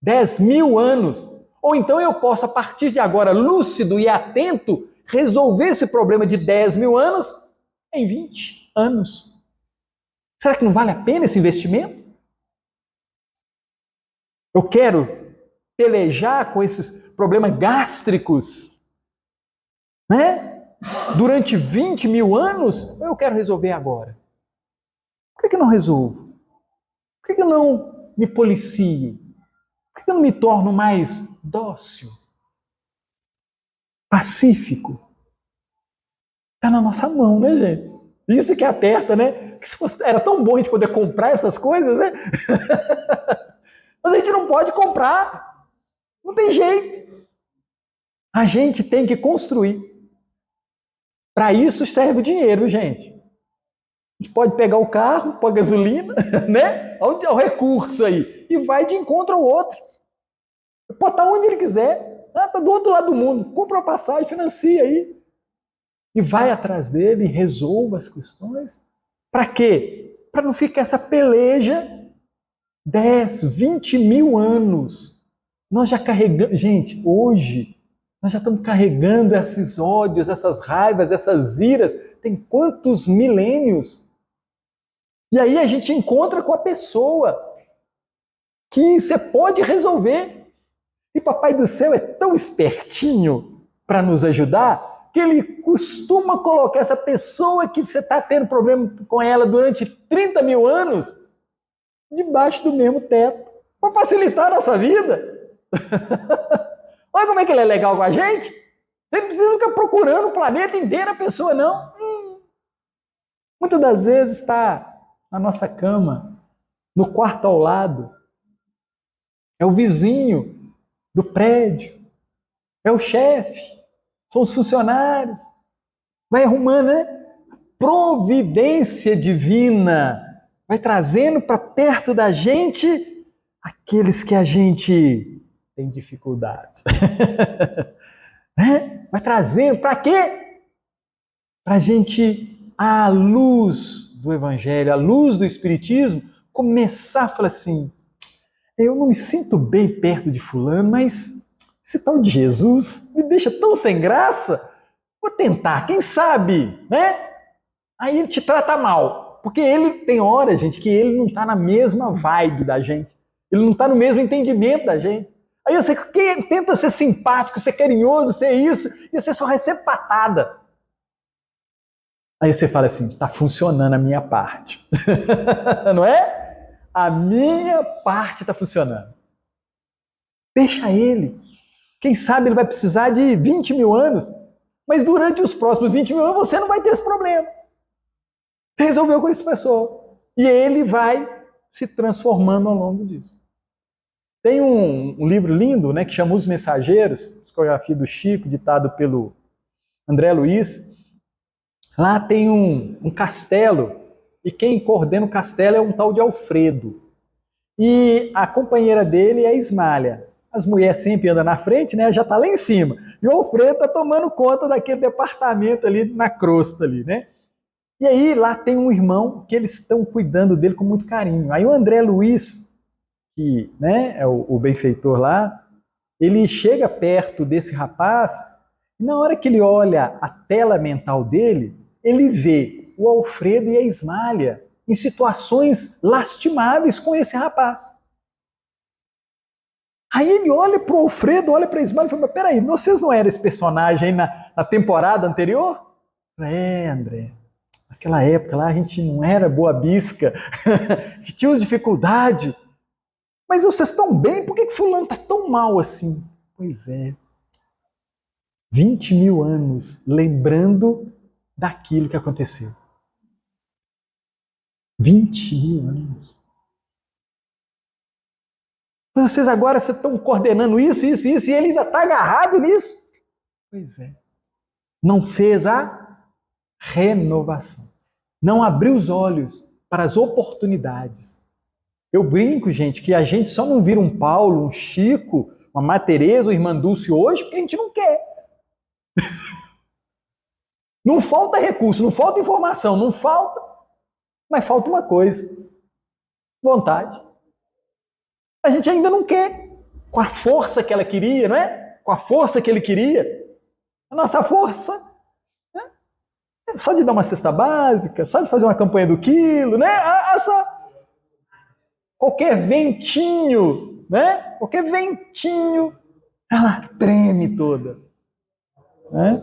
10 mil anos. Ou então eu posso, a partir de agora, lúcido e atento, resolver esse problema de 10 mil anos em 20 anos. Será que não vale a pena esse investimento? Eu quero pelejar com esses problemas gástricos, né? Durante 20 mil anos, eu quero resolver agora. Por que eu não resolvo? Por que eu não me policio? Por que eu não me torno mais dócil? Pacífico? Está na nossa mão, né, gente? Isso que aperta, né? Que se fosse, era tão bom a gente poder comprar essas coisas, né? Mas a gente não pode comprar. Não tem jeito. A gente tem que construir. Para isso serve o dinheiro, gente. A gente pode pegar o carro, pôr gasolina, né? Olha o recurso aí. E vai de encontro ao outro. Pode estar onde ele quiser. Está do outro lado do mundo. Compra uma passagem, financia aí. E vai atrás dele e resolva as questões. Para quê? Para não ficar essa peleja 10, 20 mil anos. Nós já carregamos... Gente, hoje, nós já estamos carregando esses ódios, essas raivas, essas iras. Tem quantos milênios? E aí a gente encontra com a pessoa que você pode resolver. E Papai do Céu é tão espertinho para nos ajudar que ele costuma colocar essa pessoa que você está tendo problema com ela durante 30 mil anos debaixo do mesmo teto para facilitar a nossa vida. Olha como é que ele é legal com a gente. Você não precisa ficar procurando o planeta inteiro a pessoa, não. Muitas das vezes está na nossa cama, no quarto ao lado. É o vizinho do prédio. É o chefe. São os funcionários. Vai arrumando, né? Providência divina. Vai trazendo para perto da gente aqueles que a gente tem dificuldade. Vai trazendo, para quê? Para a gente, à luz do Evangelho, à luz do Espiritismo, começar a falar assim, eu não me sinto bem perto de fulano, mas esse tal de Jesus me deixa tão sem graça, vou tentar, quem sabe, né? Aí ele te trata mal, porque ele tem hora, gente, que ele não está na mesma vibe da gente, ele não está no mesmo entendimento da gente. Aí você tenta ser simpático, ser carinhoso, ser isso, e você só recebe patada. Aí você fala assim, está funcionando a minha parte. Não é? A minha parte está funcionando. Deixa ele. Quem sabe ele vai precisar de 20 mil anos, mas durante os próximos 20 mil anos você não vai ter esse problema. Você resolveu com essa pessoa. E ele vai se transformando ao longo disso. Tem um livro lindo, né, que chama Os Mensageiros, psicografia do Chico, ditado pelo André Luiz. Lá tem um castelo, e quem coordena o castelo é um tal de Alfredo. E a companheira dele é a Ismália. As mulheres sempre andam na frente, né? Já está lá em cima. E o Alfredo está tomando conta daquele departamento ali na crosta ali, né? E aí lá tem um irmão que eles estão cuidando dele com muito carinho. Aí o André Luiz, que, né, é o benfeitor lá, Ele chega perto desse rapaz e na hora que ele olha a tela mental dele, ele vê o Alfredo e a Ismália em situações lastimáveis com esse rapaz. Aí ele olha para o Alfredo, olha para a Ismália e fala, mas peraí, vocês não eram esse personagem aí na temporada anterior? André, naquela época lá a gente não era boa bisca, a gente tinha dificuldade. Mas vocês estão bem? Por que fulano está tão mal assim? Pois é, 20 mil anos lembrando daquilo que aconteceu. 20 mil anos. Mas vocês agora estão coordenando isso, e ele ainda está agarrado nisso? Pois é. Não fez a renovação. Não abriu os olhos para as oportunidades. Eu brinco, gente, que a gente só não vira um Paulo, um Chico, uma Má Teresa, uma Irmã Dulce hoje porque a gente não quer. Não falta recurso, não falta informação, não falta. Mas falta uma coisa: vontade. A gente ainda não quer. Com a força que ela queria, não é? Com a força que ele queria. A nossa força, né? É só de dar uma cesta básica, só de fazer uma campanha do quilo, né? Qualquer ventinho, né? Qualquer ventinho, ela treme toda. Né?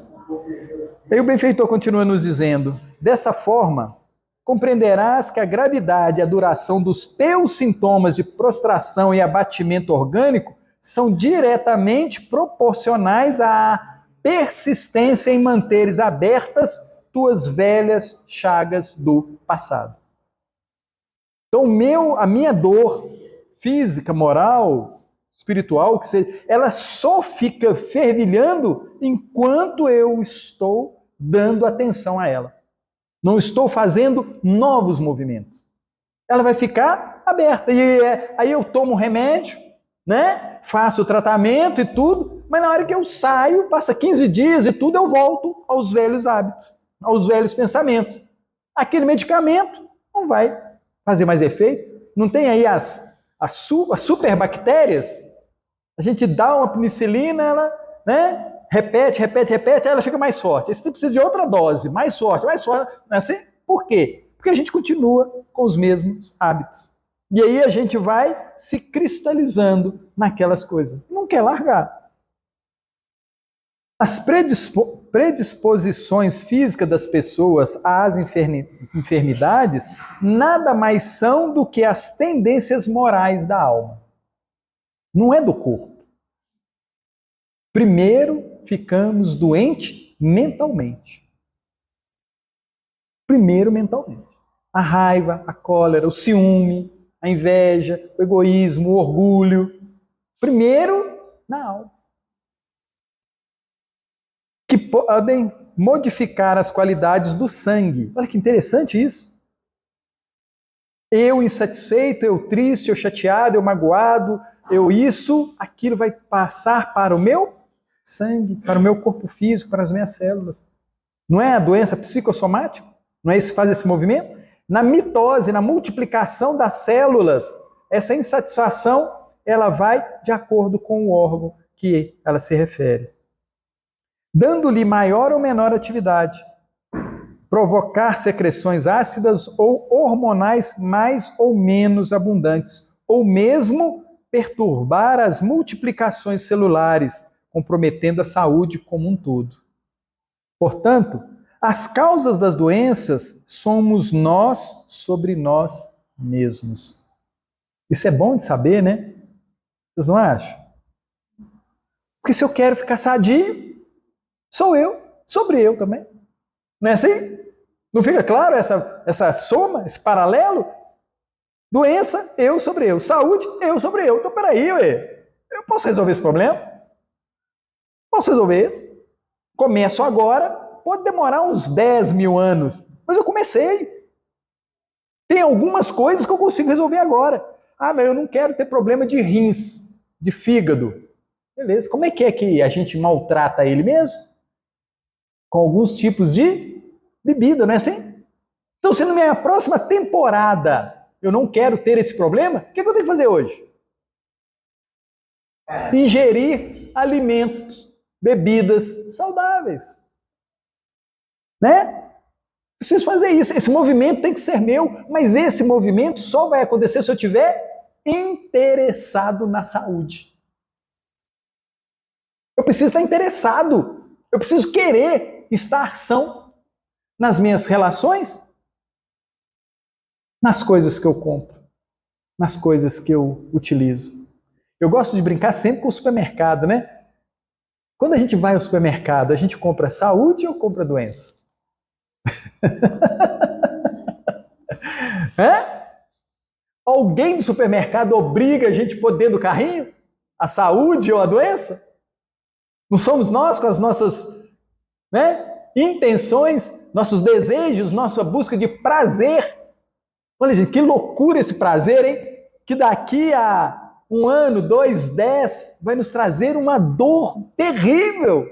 Aí o benfeitor continua nos dizendo: dessa forma, compreenderás que a gravidade e a duração dos teus sintomas de prostração e abatimento orgânico são diretamente proporcionais à persistência em manteres abertas tuas velhas chagas do passado. Então, a minha dor física, moral, espiritual, que seja, ela só fica fervilhando enquanto eu estou dando atenção a ela. Não estou fazendo novos movimentos. Ela vai ficar aberta. E aí eu tomo remédio, né? Faço o tratamento e tudo, mas na hora que eu saio, passa 15 dias e tudo, eu volto aos velhos hábitos, aos velhos pensamentos. Aquele medicamento não vai fazer mais efeito. Não tem aí as superbactérias? A gente dá uma penicilina, ela, né? Repete, ela fica mais forte. Aí você precisa de outra dose, mais forte. Não é assim? Por quê? Porque a gente continua com os mesmos hábitos. E aí a gente vai se cristalizando naquelas coisas. Não quer largar. As predisposições físicas das pessoas às enfermidades nada mais são do que as tendências morais da alma. Não é do corpo. Primeiro ficamos doentes mentalmente. Primeiro mentalmente. A raiva, a cólera, o ciúme, a inveja, o egoísmo, o orgulho. Primeiro na alma. Que podem modificar as qualidades do sangue. Olha que interessante isso. Eu insatisfeito, eu triste, eu chateado, eu magoado, aquilo vai passar para o meu sangue, para o meu corpo físico, para as minhas células. Não é a doença psicossomática? Não é isso que faz esse movimento? Na mitose, na multiplicação das células, essa insatisfação, ela vai de acordo com o órgão que ela se refere. Dando-lhe maior ou menor atividade, provocar secreções ácidas ou hormonais mais ou menos abundantes, ou mesmo perturbar as multiplicações celulares, comprometendo a saúde como um todo. Portanto, as causas das doenças somos nós sobre nós mesmos. Isso é bom de saber, né? Vocês não acham? Porque se eu quero ficar sadio, sou eu, sobre eu também. Não é assim? Não fica claro essa soma, esse paralelo? Doença, eu sobre eu. Saúde, eu sobre eu. Então, peraí, eu posso resolver esse problema? Posso resolver esse? Começo agora, pode demorar uns 10 mil anos, mas eu comecei. Tem algumas coisas que eu consigo resolver agora. Ah, não, eu não quero ter problema de rins, de fígado. Beleza, como é que a gente maltrata ele mesmo? Com alguns tipos de bebida, não é assim? Então, se na minha próxima temporada eu não quero ter esse problema, o que eu tenho que fazer hoje? ingerir alimentos, bebidas saudáveis. Né? Preciso fazer isso. Esse movimento tem que ser meu, mas esse movimento só vai acontecer se eu estiver interessado na saúde. Eu preciso estar interessado. Eu preciso querer estar são nas minhas relações, nas coisas que eu compro, nas coisas que eu utilizo. Eu gosto de brincar sempre com o supermercado, né? Quando a gente vai ao supermercado, a gente compra saúde ou compra doença? É? Alguém do supermercado obriga a gente a pôr dentro do carrinho a saúde ou a doença? Não somos nós com as nossas, né, intenções, nossos desejos, nossa busca de prazer. Olha, gente, que loucura esse prazer, hein? Que daqui a 1 ano, 2, 10, vai nos trazer uma dor terrível.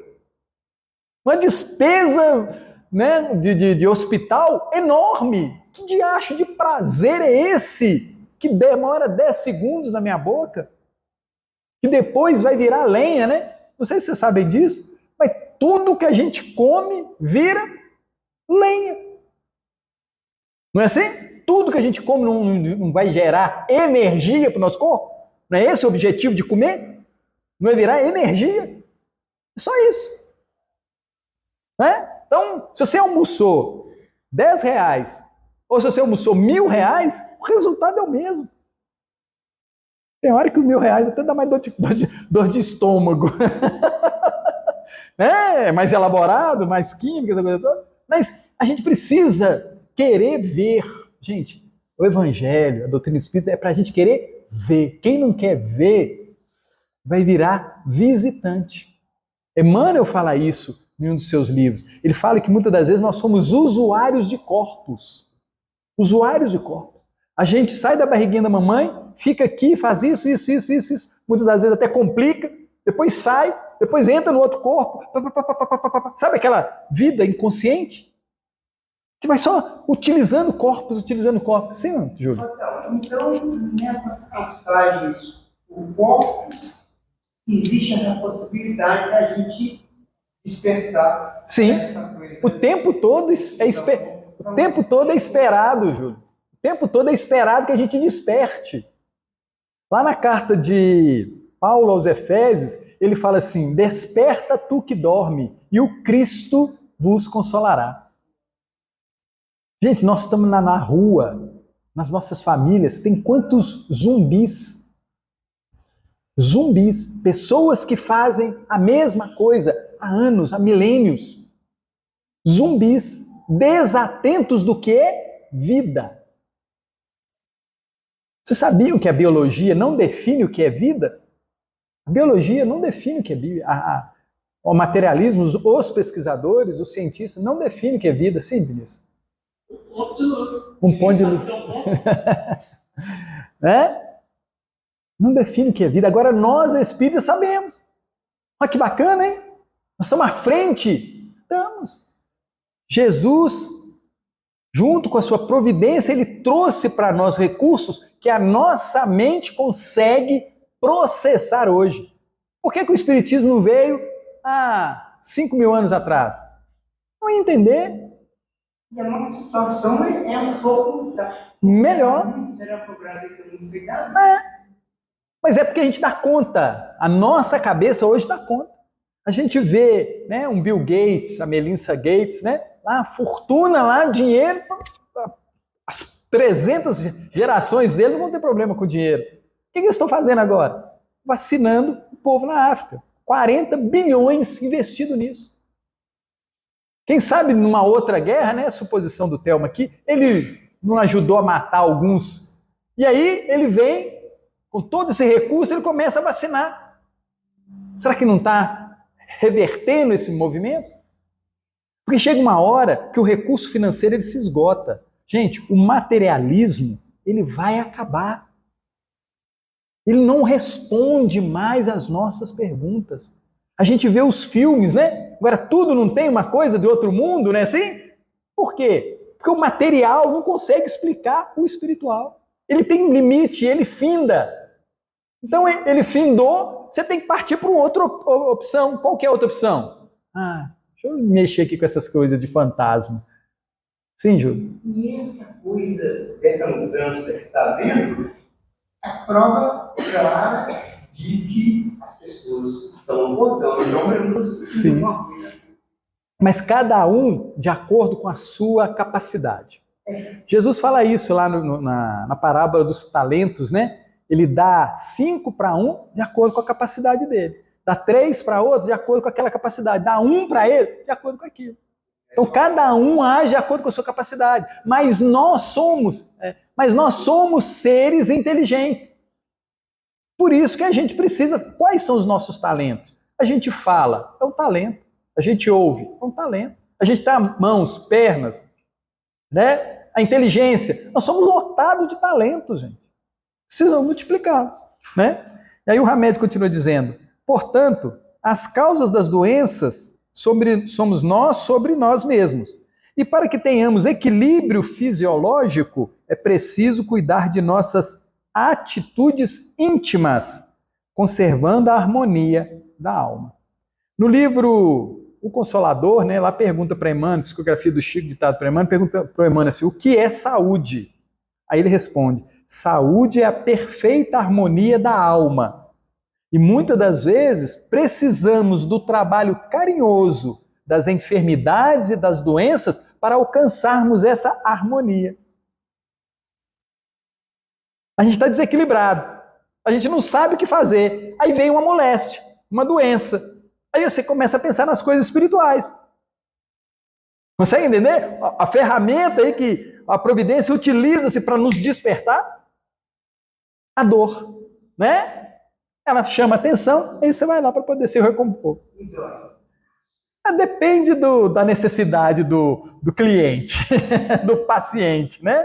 Uma despesa, né, de hospital enorme. Que diacho de prazer é esse? Que demora 10 segundos na minha boca? Que depois vai virar lenha, né? Não sei se vocês sabem disso, mas tudo que a gente come vira lenha. Não é assim? Tudo que a gente come não vai gerar energia para o nosso corpo? Não é esse o objetivo de comer? Não é virar energia? É só isso. Né? Então, se você almoçou R$10, ou se você almoçou R$1.000, o resultado é o mesmo. Tem hora que os R$1.000 até dá mais dor de estômago. É mais elaborado, mais química, essa coisa toda. Mas a gente precisa querer ver. Gente, o Evangelho, a doutrina espírita é para a gente querer ver. Quem não quer ver vai virar visitante. Emmanuel fala isso em um dos seus livros. Ele fala que muitas das vezes nós somos usuários de corpos. Usuários de corpos. A gente sai da barriguinha da mamãe, fica aqui, faz isso. Muitas das vezes até complica, depois sai, depois entra no outro corpo. Sabe aquela vida inconsciente? Você vai só utilizando corpos. Sim, não, Júlio? Então, nessas passagens, o corpo, existe essa possibilidade da gente despertar. Sim. O tempo todo é esperado, Júlio. O tempo todo é esperado que a gente desperte. Lá na carta de Paulo aos Efésios, ele fala assim: desperta tu que dorme, e o Cristo vos consolará. Gente, nós estamos na rua, nas nossas famílias, tem quantos zumbis? Zumbis, pessoas que fazem a mesma coisa há anos, há milênios. Zumbis, desatentos do que é vida. Vocês sabiam que a biologia não define o que é vida? A biologia não define o que é vida. O materialismo, os pesquisadores, os cientistas não definem o que é vida. Sim, Vinícius? Um ponto de luz. É? Não define o que é vida. Agora nós, espíritas, sabemos. Olha que bacana, hein? Nós estamos à frente. Estamos. Jesus, junto com a sua providência, ele trouxe para nós recursos que a nossa mente consegue processar hoje. Por que o Espiritismo não veio há 5.000 anos atrás? Não ia entender. E a nossa situação é um pouco melhor. Será cobrado pelo cuidado? Mas é porque a gente dá conta. A nossa cabeça hoje dá conta. A gente vê, né, um Bill Gates, a Melinda Gates, né, lá, fortuna lá, dinheiro, as 300 gerações dele não vão ter problema com dinheiro. O que eles estão fazendo agora? Vacinando o povo na África. 40 bilhões investidos nisso. Quem sabe numa outra guerra, né, a suposição do Thelma aqui, ele não ajudou a matar alguns. E aí ele vem, com todo esse recurso, ele começa a vacinar. Será que não está revertendo esse movimento? Porque chega uma hora que o recurso financeiro ele se esgota. Gente, o materialismo ele vai acabar. Ele não responde mais às nossas perguntas. A gente vê os filmes, né? Agora tudo não tem uma coisa de outro mundo, né? Assim? Por quê? Porque o material não consegue explicar o espiritual. Ele tem um limite, ele finda. Então ele findou, você tem que partir para uma outra opção. Qual que é a outra opção? Deixa eu mexer aqui com essas coisas de fantasma. Sim, Júlio? E essa coisa, essa mudança que está vendo, é a prova clara de que as pessoas estão votando, não menos Sim. uma coisa. Mas cada um de acordo com a sua capacidade. Jesus fala isso lá na parábola dos talentos, né? Ele dá 5 para um de acordo com a capacidade dele. Dá 3 para outro de acordo com aquela capacidade. Dá 1 para ele de acordo com aquilo. Então cada um age de acordo com a sua capacidade. Mas nós somos seres inteligentes. Por isso que a gente precisa. Quais são os nossos talentos? A gente fala, é um talento. A gente ouve, é um talento. A gente tem mãos, pernas, né? A inteligência. Nós somos lotados de talentos, gente. Precisamos multiplicá-los, né? E aí o Hamed continua dizendo: portanto, as causas das doenças somos nós sobre nós mesmos. E para que tenhamos equilíbrio fisiológico, é preciso cuidar de nossas atitudes íntimas, conservando a harmonia da alma. No livro O Consolador, né, lá pergunta para Emmanuel, psicografia do Chico, ditado para Emmanuel, pergunta para Emmanuel assim: o que é saúde? Aí ele responde: saúde é a perfeita harmonia da alma. E muitas das vezes precisamos do trabalho carinhoso das enfermidades e das doenças para alcançarmos essa harmonia. A gente está desequilibrado, a gente não sabe o que fazer, aí vem uma moléstia, uma doença. Aí você começa a pensar nas coisas espirituais. Consegue entender? A ferramenta aí que a providência utiliza-se para nos despertar? A dor, né? Ela chama atenção, aí você vai lá para poder se recompor. Depende da necessidade do cliente, do paciente, né?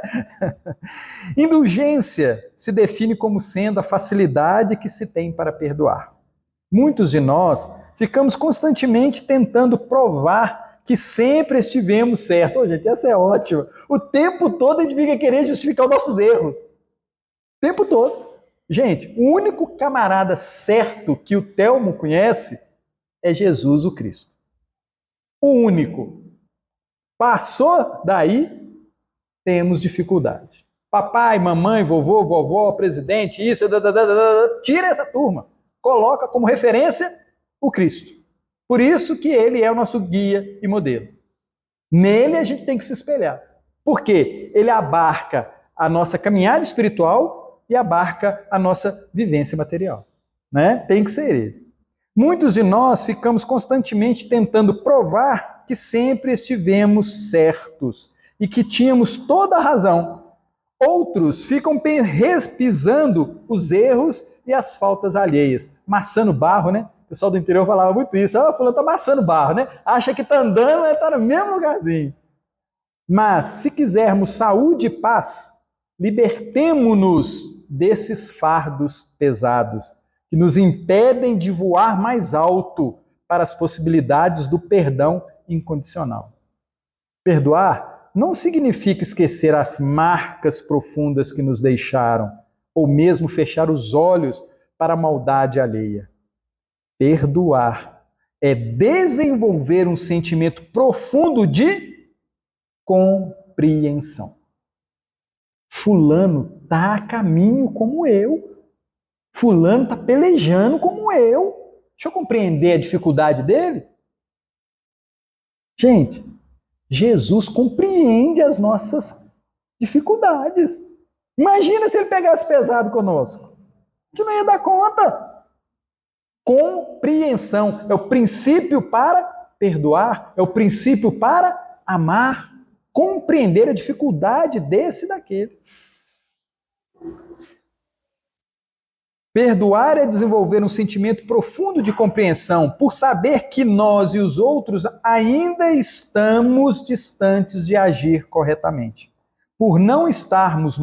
Indulgência se define como sendo a facilidade que se tem para perdoar. Muitos de nós ficamos constantemente tentando provar que sempre estivemos certos. Gente, essa é ótima. O tempo todo a gente fica querendo justificar os nossos erros. O tempo todo. Gente, o único camarada certo que o Telmo conhece é Jesus o Cristo. O único. Passou daí, temos dificuldade. Papai, mamãe, vovô, vovó, presidente, isso, tira essa turma. Coloca como referência o Cristo. Por isso que ele é o nosso guia e modelo. Nele a gente tem que se espelhar. Por quê? Ele abarca a nossa caminhada espiritual e abarca a nossa vivência material. Né? Tem que ser ele. Muitos de nós ficamos constantemente tentando provar que sempre estivemos certos e que tínhamos toda a razão. Outros ficam repisando os erros e as faltas alheias, amassando barro, né? O pessoal do interior falava muito isso. Fulano tá amassando barro, né? Acha que tá andando, mas tá no mesmo lugarzinho. Mas, se quisermos saúde e paz, libertemo-nos desses fardos pesados que nos impedem de voar mais alto para as possibilidades do perdão incondicional. Perdoar não significa esquecer as marcas profundas que nos deixaram, ou mesmo fechar os olhos para a maldade alheia. Perdoar é desenvolver um sentimento profundo de compreensão. Fulano está a caminho como eu. Fulano está pelejando como eu. Deixa eu compreender a dificuldade dele. Gente, Jesus compreende as nossas dificuldades. Imagina se ele pegasse pesado conosco. A gente não ia dar conta. Compreensão é o princípio para perdoar, é o princípio para amar, compreender a dificuldade desse e daquele. Perdoar é desenvolver um sentimento profundo de compreensão, por saber que nós e os outros ainda estamos distantes de agir corretamente, por não estarmos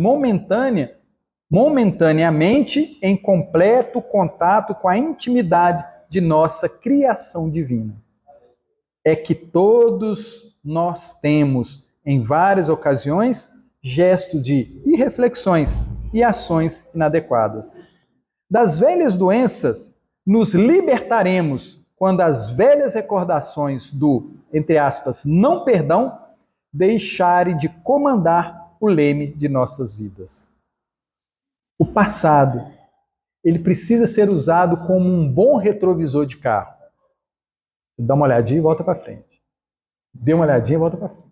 momentaneamente em completo contato com a intimidade de nossa criação divina. É que todos nós temos, em várias ocasiões, gestos de irreflexões e ações inadequadas. Das velhas doenças nos libertaremos quando as velhas recordações do, entre aspas, não perdão, deixarem de comandar o leme de nossas vidas. O passado, ele precisa ser usado como um bom retrovisor de carro. Dá uma olhadinha e volta para frente. Dê uma olhadinha e volta para frente.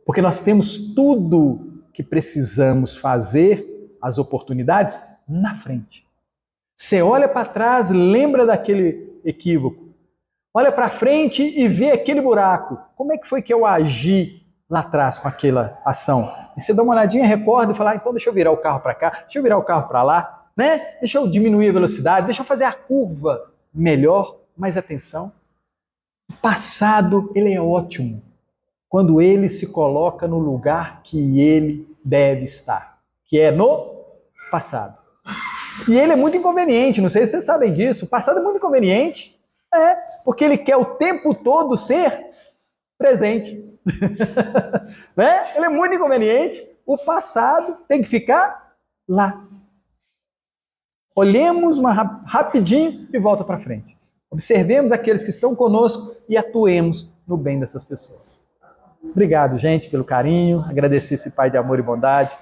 Porque nós temos tudo que precisamos fazer, as oportunidades, na frente. Você olha para trás, lembra daquele equívoco. Olha para frente e vê aquele buraco. Como é que foi que eu agi lá atrás com aquela ação? E você dá uma olhadinha, recorda e fala, então deixa eu virar o carro para cá, deixa eu virar o carro para lá, né? Deixa eu diminuir a velocidade, deixa eu fazer a curva melhor, mais atenção. O passado, ele é ótimo quando ele se coloca no lugar que ele deve estar, que é no passado. E ele é muito inconveniente, não sei se vocês sabem disso, o passado é muito inconveniente, porque ele quer o tempo todo ser presente. Né? Ele é muito inconveniente, o passado tem que ficar lá. Olhemos rapidinho e volta para frente. Observemos aqueles que estão conosco e atuemos no bem dessas pessoas. Obrigado, gente, pelo carinho. Agradecer esse Pai de amor e bondade.